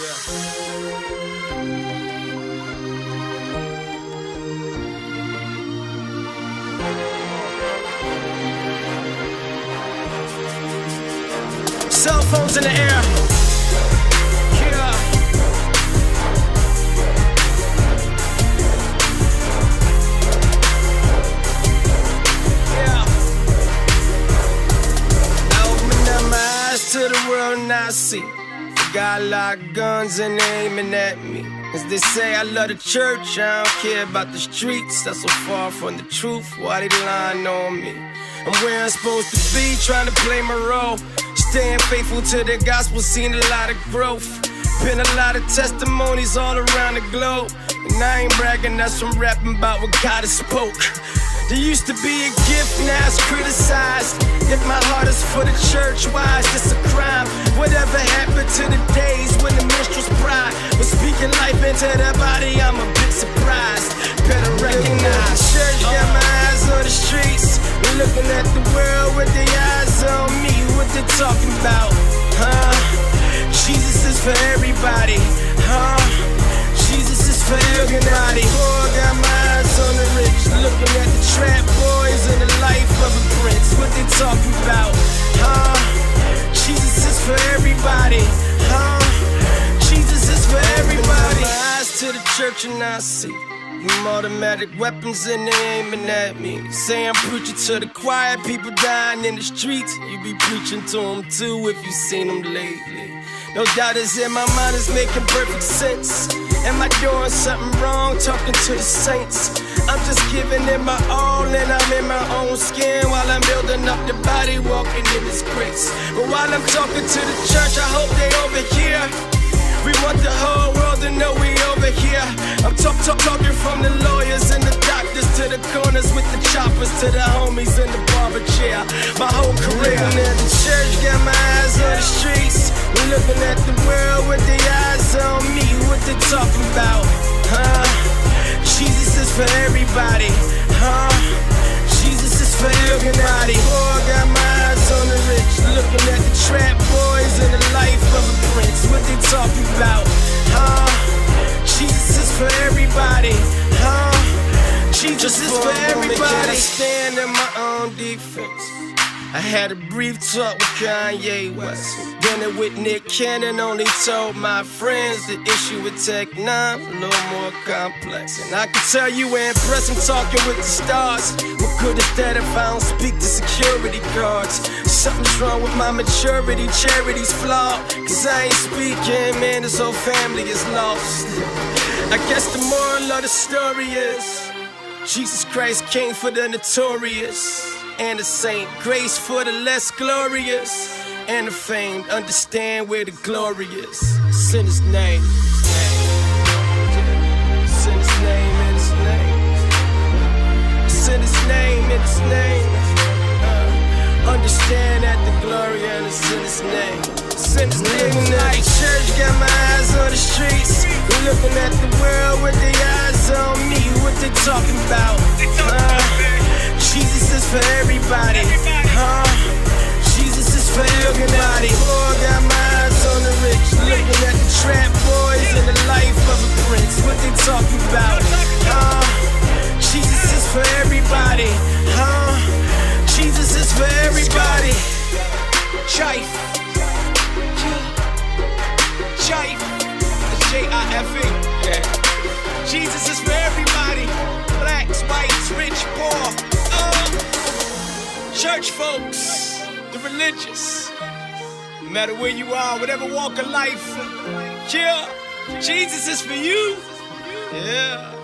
Cell phones in the air. Yeah. Yeah. I open up my eyes to the world and I see got a lot of guns and they aiming at me. As they say, I love the church, I don't care about the streets. That's so far from the truth, why they lying on me? I'm where I'm supposed to be, trying to play my role. Staying faithful to the gospel, seen a lot of growth. Been a lot of testimonies all around the globe. And I ain't bragging, that's from rapping about what God has spoke. There used to be a gift, now it's criticized. If my heart is for the church, why is this a crime? Whatever happened to the days when the minstrel's pride was speaking life into the body, I'm a bit surprised. Better recognize, church got my eyes on the streets. Looking at the world with their eyes on me. What they talking about, huh? Jesus is for everybody, huh? Jesus is for everybody. Poor got my eyes on the rich, looking at the trap boys and the life of a prince. What they talking about, huh? Jesus is for everybody, huh? Jesus is for everybody. My eyes to the church and I see them automatic weapons and they aiming at me. Say I'm preaching to the choir, people dying in the streets. You be preaching to them too if you seen them lately. No doubt it's in my mind, it's making perfect sense. Am I doing something wrong, talking to the saints? I'm just giving it my all and I'm in my own skin while I'm building up the body, walking in His grace. But while I'm talking to the church, I hope they over here. We want the whole world to know we over here. I'm talking from the lawyers and the doctors to the corners with the choppers to the homies in the barber chair. My whole career at the church got my eyes on the streets. We're looking at the world with their eyes on me. What they talking about, huh? Jesus is for everybody, huh? Jesus is for everybody. Poor got my eyes on the rich, looking at the trap boys and the life of a prince. What they talking about, huh? Jesus is for everybody, huh? Jesus is for everybody. I stand in my own defense. I had a brief talk with Kanye West. Dinner with Nick Cannon, only told my friends the issue with Tech N9 a little more complex. And I can tell you we're impressed, I'm talking with the stars. What good is that if I don't speak to security guards? Something's wrong with my maturity, charity's flawed. Cause I ain't speaking, man, this whole family is lost. I guess the moral of the story is Jesus Christ came for the notorious and the saint, grace for the less glorious, and the famed. Understand where the glory is. It's in His name. It's in His name, in His name. It's in His name, in His name. Understand that the glory and it's in His name. It's in His name. Like church got my eyes on the streets. We're looking at the world with their eyes on me. What they talking about, Jesus is for everybody, huh? Jesus is for everybody. Poor got my eyes on the rich, looking at the trap boys and the life of a prince. What they talking about, huh? Jesus is for everybody, huh? Jesus is for everybody. Chife, Chife, J-I-F-E, yeah. Jesus is for everybody. Blacks, whites, rich, poor. Church folks, the religious, no matter where you are, whatever walk of life, yeah, Jesus is for you, yeah.